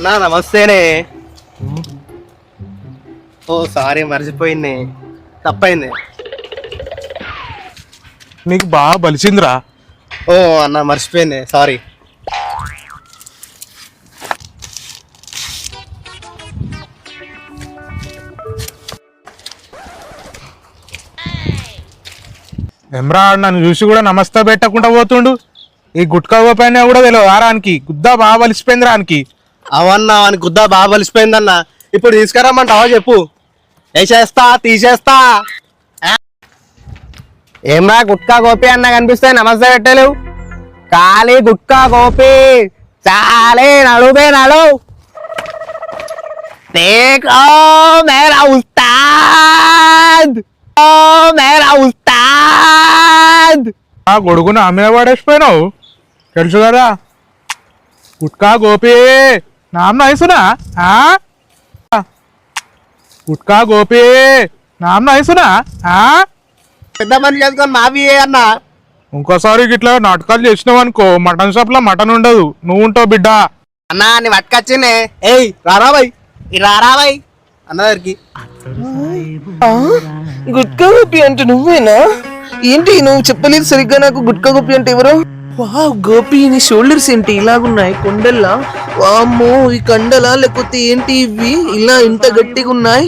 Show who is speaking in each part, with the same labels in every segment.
Speaker 1: నా నమస్తేనే. ఓ సారీ మర్చిపోయింది, తప్పైంది.
Speaker 2: నీకు బాగా బలిసిందిరా.
Speaker 1: ఓ అన్న మర్చిపోయింది, సారీ.
Speaker 2: ఎమ్రా నన్ను చూసి కూడా నమస్తే పెట్టకుండా పోతుండు. ఈ గుట్కా పైన కూడా తెలియదు ఆరానికి గుద్దా బాగా బలిసిపోయింది రానికి.
Speaker 1: అవన్నా అని గుద్దా బాగా బలిసిపోయిందన్న. ఇప్పుడు తీసుకురమ్మంటావా చెప్పు, వేసేస్తా తీసేస్తా. ఏమరా గుట్కా గోపి అన్న కనిపిస్తే నమస్తే పెట్టలేవు. ఖాళీ గుట్కా గోపి చాలే నడుబే నడు. देखो मेरा उस्ताद, ओ मेरा उस्ताद.
Speaker 2: ఆ గొడుగును ఆమె పడేసిపోయినావు తెలుసు కదా. గుట్కా గోపి నామ్ నైసునా, గుట్కా గోపి నామ్ నైసునా.
Speaker 1: పెద్ద మనిషి చేసుకొని మావి అన్న.
Speaker 2: ఇంకోసారి ఇట్లా నాటకాలు చేసినావు అనుకో మటన్ షాప్ లో మటన్ ఉండదు, నువ్వు ఉంటావు బిడ్డ.
Speaker 1: అన్నా నీ పట్టుకొచ్చిందే. ఏయ్ రారాబాయ్, ఈ రారాబాయ్ అన్న దగ్గరికి.
Speaker 3: గుట్కా గోపి అంటే నువ్వేనా? ఏంటి నువ్వు చెప్పలేదు సరిగ్గా నాకు. గుట్కా గోపి అంటే ఎవరు? వావ్ గోపి, నీ షోల్డర్స్ ఏంటి ఇలాగున్నాయి, కొండల్లా? వామ్మో, ఈ కండలా లేకపోతే ఏంటి ఇవి ఇలా ఇంత గట్టిగా ఉన్నాయి?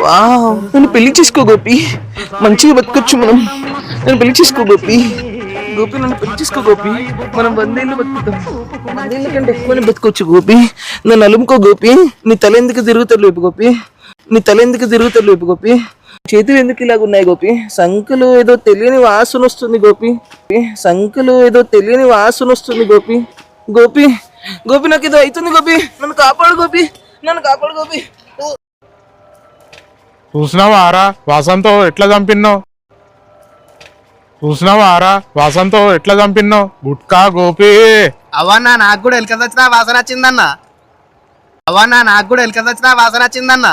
Speaker 3: వావ్, నన్ను పెళ్లి చేసుకో గోపి, మంచిగా బతకొచ్చు మనం. నన్ను పెళ్లి చేసుకో గోపి. గోపి నన్ను పెళ్లి చేసుకో గోపి, మనం 100 ఏళ్ళు బతుకుతాం. 100 ఏళ్ళ కంటే ఎక్కువనే బతకొచ్చు గోపి. నన్ను అలుముకో గోపి. నీ తల ఎందుకు తిరుగుతలేపు గోపి, నీ తల ఎందుకు తిరుగుతలేపు గోపి. చేతులు ఎందుకు ఇలాగున్నాయి గోపి? సంకలు ఏదో తెలియని వాసన వస్తుంది గోపి, సంకలు ఏదో తెలియని వాసన వస్తుంది గోపి. గోపి గోపి నాకు ఏదో అవుతుంది గోపి, నన్ను కాపాడు గోపి, నన్ను కాపాడు గోపి.
Speaker 2: చూసినావా ఆరా వాసంతో ఎట్లా చంపిన్నావు, చూసినావా ఆరా వాసంతో ఎట్లా చంపిన్నావు. గుట్కా గోపి.
Speaker 1: అవన్నా నాకు కూడా ఎలికలు వచ్చిన వాసన వచ్చిందన్న. అవన్నా నాకు కూడా ఎలికలు వచ్చిన వాసన వచ్చిందన్న.